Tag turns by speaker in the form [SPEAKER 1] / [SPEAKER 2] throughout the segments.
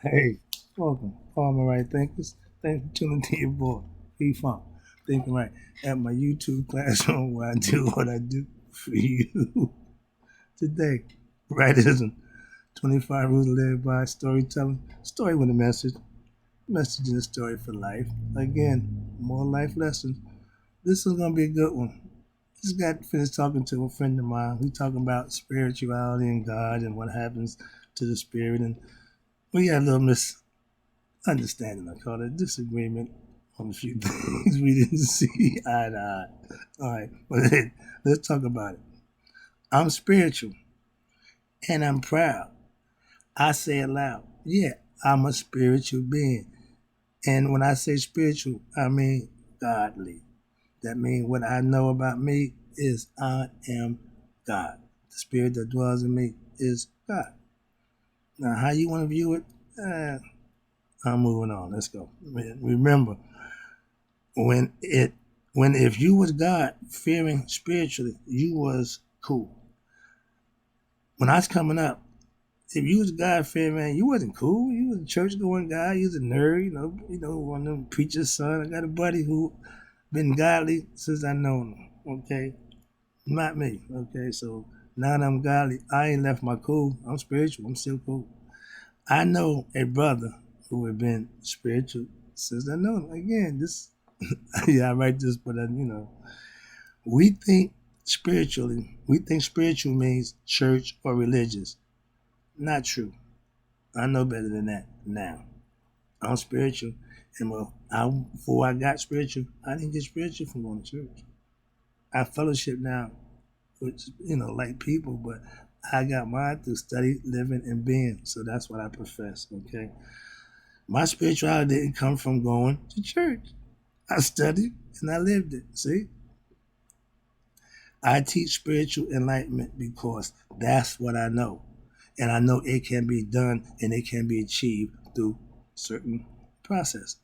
[SPEAKER 1] Hey, welcome. Palmer Right Thinkers. Thanks for tuning to your boy, P Funk. Thinking Right at my YouTube classroom where I do what I do for you today. Rightism, 25 rules to live by, storytelling, story with a message and a story for life. Again, more life lessons. This is going to be a good one. Just got finished talking to a friend of mine. We talking about spirituality and God and what happens to the spirit. And we had a little misunderstanding, I call it disagreement on a few things we didn't see eye to eye. All right, but let's talk about it. I'm spiritual and I'm proud. I say it loud. Yeah, I'm a spiritual being. And when I say spiritual, I mean godly. That means what I know about me is I am God. The spirit that dwells in me is God. Now, how you want to view it? I'm moving on. Let's go. Remember, when it when if you was God fearing spiritually, you was cool. When I was coming up, if you was God fearing man, you wasn't cool. You was a church going guy. You was a nerd. One of them preacher's son. I got a buddy who been godly since I known him. Okay, not me. Okay, so now that I'm godly, I ain't left my cool. I'm spiritual. I'm still cool. I know a brother who had been spiritual since I know him. Again, this yeah, I write this, but we think we think spiritual means church or religious. Not true. I know better than that now. I'm spiritual, and before I got spiritual, I didn't get spiritual from going to church. I fellowship now with like people, but I got mine through study, living, and being. So that's what I profess. Okay, my spirituality didn't come from going to church. I studied and I lived it. See, I teach spiritual enlightenment because that's what I know. And I know it can be done and it can be achieved through certain process.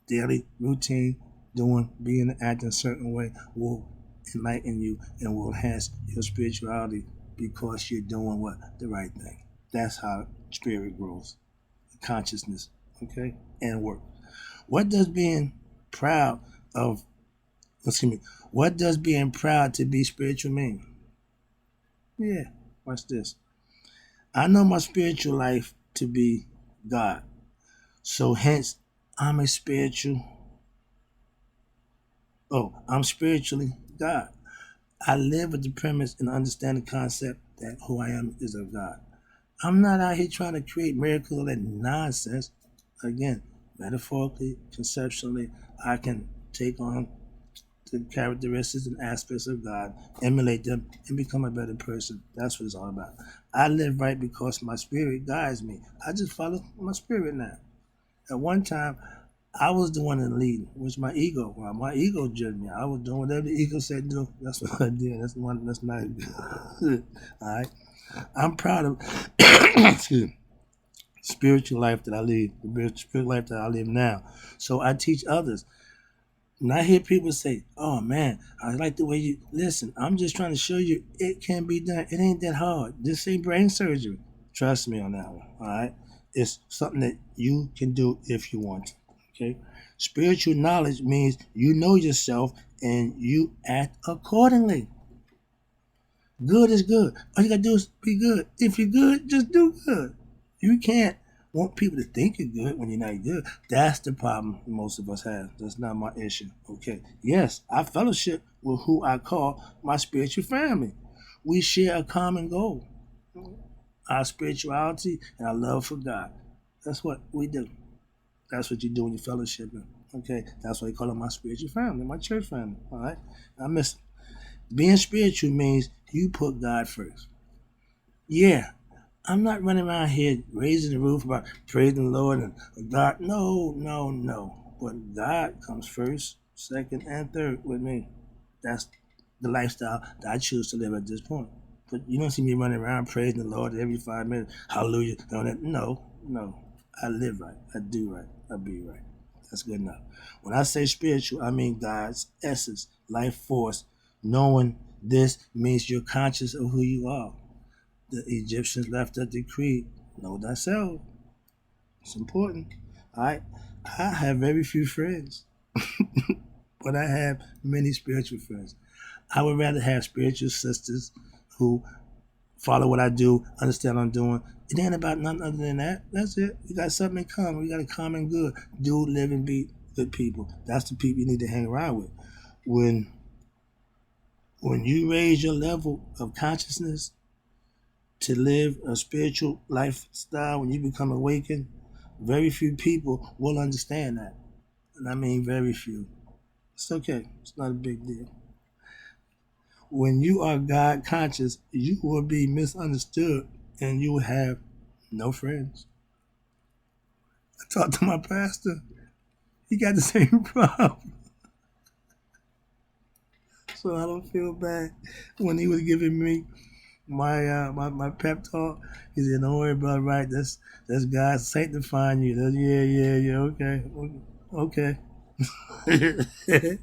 [SPEAKER 1] Daily routine, being, acting a certain way will enlighten you and will enhance your spirituality because you're doing what? The right thing. That's how spirit grows, consciousness, okay, and work. What does being proud of, excuse me, what does being proud to be spiritual mean? Yeah, watch this. I know my spiritual life to be God. So hence I'm a spiritual I'm spiritually God. I live with the premise and understand the concept that who I am is of God. I'm not out here trying to create miracles and nonsense. Again, metaphorically, conceptually, I can take on the characteristics and aspects of God, emulate them, and become a better person. That's what it's all about. I live right because my spirit guides me. I just follow my spirit now. At one time, I was the one in the lead, which my ego. Well, my ego judged me. I was doing whatever the ego said to do. That's what I did. That's the one. That's not good. All right. I'm proud of excuse me, spiritual life that I lead, the spiritual life that I live now. So I teach others. And I hear people say, "Oh man, I like the way you listen." I'm just trying to show you it can be done. It ain't that hard. This ain't brain surgery. Trust me on that one. All right, it's something that you can do if you want to. Okay, spiritual knowledge means you know yourself and you act accordingly. Good is good. All you gotta do is be good. If you're good, just do good. You can't want people to think you're good when you're not good. That's the problem most of us have. That's not my issue. Okay. Yes, I fellowship with who I call my spiritual family. We share a common goal. Our spirituality and our love for God. That's what we do. That's what you do when you're fellowshipping. Okay. That's why they call it my spiritual family, my church family. All right. I miss being spiritual means you put God first. Yeah, I'm not running around here raising the roof about praising the Lord and God. No, no, no. But God comes first, second, and third with me. That's the lifestyle that I choose to live at this point. But you don't see me running around praising the Lord every 5 minutes. Hallelujah. No, no. I live right. I do right. I be right. That's good enough. When I say spiritual, I mean God's essence, life force. Knowing this means you're conscious of who you are. The Egyptians left a decree, know thyself. It's important. I I have very few friends, but I have many spiritual friends. I would rather have spiritual sisters who follow what I do, understand what I'm doing. It ain't about nothing other than that. That's it. We got something in common. We got a common good. Do, live, and be good people. That's the people you need to hang around with. When when you raise your level of consciousness to live a spiritual lifestyle, when you become awakened, very few people will understand that. And I mean very few. It's okay. It's not a big deal. When you are God conscious, you will be misunderstood and you will have no friends. I talked to my pastor. He got the same problem. So I don't feel bad when he was giving me my pep talk. He said, "Don't worry about it, right? That's God sanctifying you. That's, okay, okay."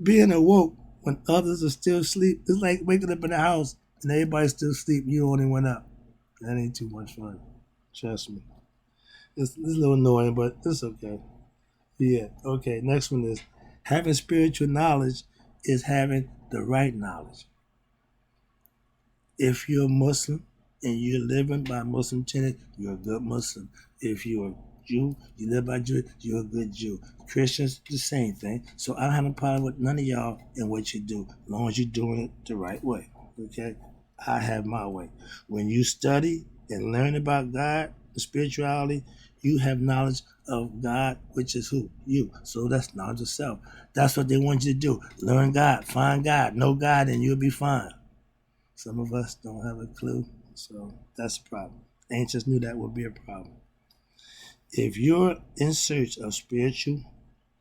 [SPEAKER 1] Being awoke when others are still asleep, it's like waking up in the house and everybody's still asleep. You only went up. That ain't too much fun. Trust me. It's a little annoying, but it's okay. Yeah. Okay. Next one is having spiritual knowledge is having the right knowledge. If you're Muslim and you're living by Muslim tenet, you're a good Muslim. If you're a Jew, you live by Jew, you're a good Jew. Christians, the same thing. So I don't have a problem with none of y'all in what you do, as long as you're doing it the right way. Okay? I have my way. When you study and learn about God, the spirituality, you have knowledge of God, which is who? You. So that's knowledge of self. That's what they want you to do. Learn God, find God, know God, and you'll be fine. Some of us don't have a clue, so that's a problem. Ancients knew that would be a problem. If you're in search of spiritual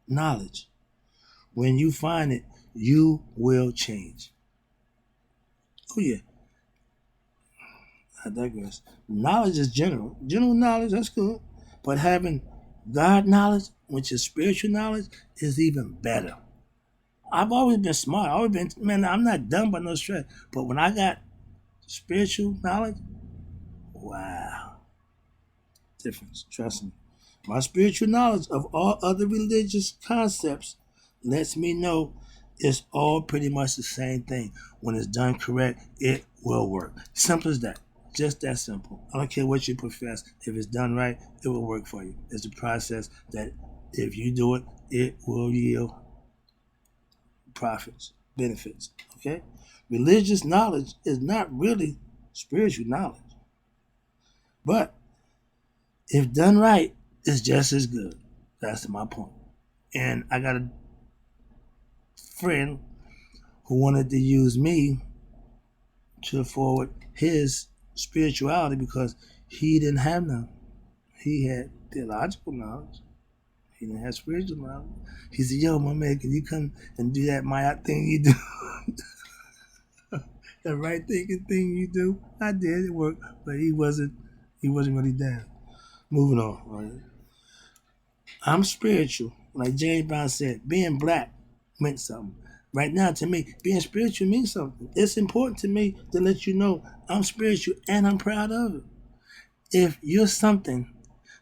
[SPEAKER 1] knowledge, when you find it, you will change. Oh, yeah, I digress. Knowledge is general. General knowledge, that's good. But having God knowledge, which is spiritual knowledge, is even better. I've always been smart. I've always been, man, I'm not dumb by no stretch. But when I got spiritual knowledge, wow, difference. Trust me. My spiritual knowledge of all other religious concepts lets me know it's all pretty much the same thing. When it's done correct, it will work. Simple as that. Just that simple. I don't care what you profess. If it's done right, it will work for you. It's a process that if you do it, it will yield profits, benefits. Okay? Religious knowledge is not really spiritual knowledge. But if done right, it's just as good. That's my point. And I got a friend who wanted to use me to forward his spirituality because he didn't have none. He had theological knowledge. He didn't have spiritual knowledge. He said, "Yo, my man, can you come and do that my thing you do?" The right thinking thing you do. I did, it worked, but he wasn't really down. Moving on, right? I'm spiritual. Like James Brown said, being black meant something. Right now, to me, being spiritual means something. It's important to me to let you know I'm spiritual and I'm proud of it. If you're something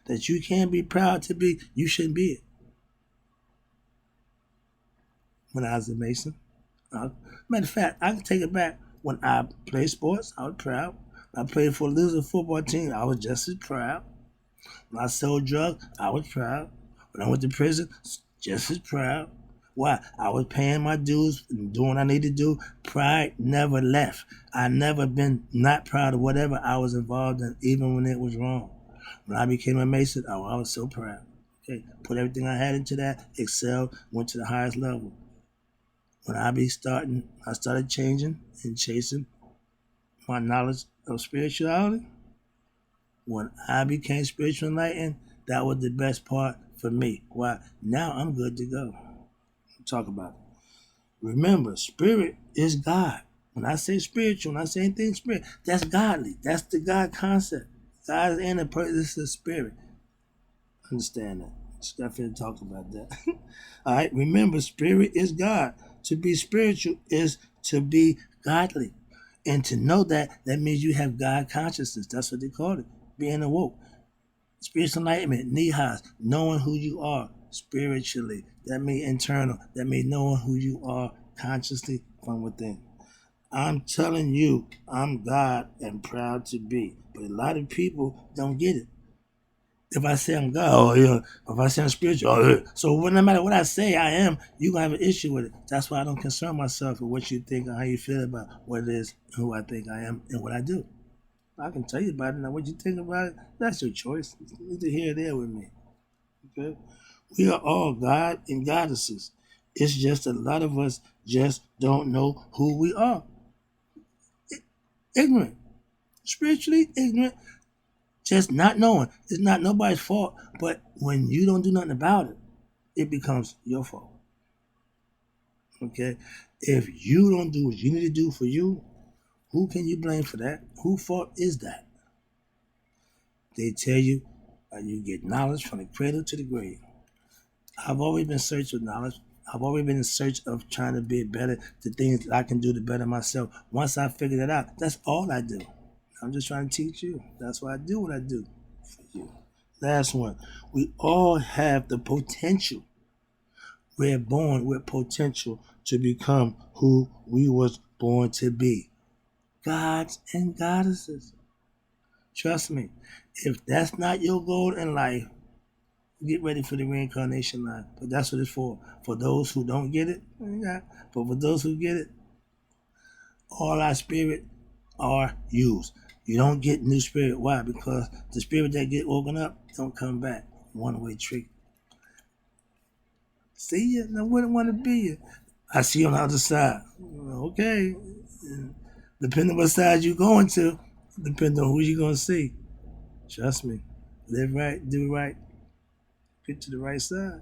[SPEAKER 1] that you can't be proud to be, you shouldn't be it. When I was a Mason, matter of fact, I can take it back. When I played sports, I was proud. When I played for a loser football team, I was just as proud. When I sold drugs, I was proud. When I went to prison, just as proud. Why? I was paying my dues and doing what I need to do. Pride never left. I never been not proud of whatever I was involved in, even when it was wrong. When I became a Mason, I was so proud. Okay, put everything I had into that, excelled, went to the highest level. When I started changing and chasing my knowledge of spirituality. When I became spiritual enlightened, that was the best part for me. Why? Now I'm good to go. Talk about it. Remember, spirit is God. When I say spiritual, when I say anything spirit, that's godly. That's the God concept. God is in a person. This is spirit. Understand that. Just got to talk about that. All right. Remember, spirit is God. To be spiritual is to be godly. And to know that, that means you have God consciousness. That's what they call it. Being awoke. Spiritual enlightenment, nihas, knowing who you are spiritually. That means internal. That means knowing who you are consciously from within. I'm telling you, I'm God and proud to be. But a lot of people don't get it. If I say I'm God, oh yeah, if I say I'm spiritual, oh yeah. So no matter what I say I am, you're gonna have an issue with it. That's why I don't concern myself with what you think or how you feel about what it is, who I think I am, and what I do. I can tell you about it. Now, what you think about it, that's your choice. It's neither here or there with me. Okay? We are all God and goddesses. It's just a lot of us just don't know who we are. Ignorant. Spiritually ignorant. Just not knowing. It's not nobody's fault. But when you don't do nothing about it, it becomes your fault. Okay? If you don't do what you need to do for you, who can you blame for that? Whose fault is that? They tell you you get knowledge from the cradle to the grave. I've always been in search of knowledge. I've always been in search of trying to be better, the things that I can do to better myself. Once I figure that out, that's all I do. I'm just trying to teach you. That's why I do what I do for you. Last one. We all have the potential. We're born with potential to become who we was born to be. Gods and goddesses. Trust me. If that's not your goal in life, get ready for the reincarnation line. But that's what it's for. For those who don't get it, but for those who get it, all our spirit are used. You don't get new spirit. Why? Because the spirit that get woken up don't come back. One-way trick. See you? I wouldn't want to be you. I see you on the other side. Okay. Depending on what side you going to, depends on who you going to see. Trust me. Live right, do right, get to the right side.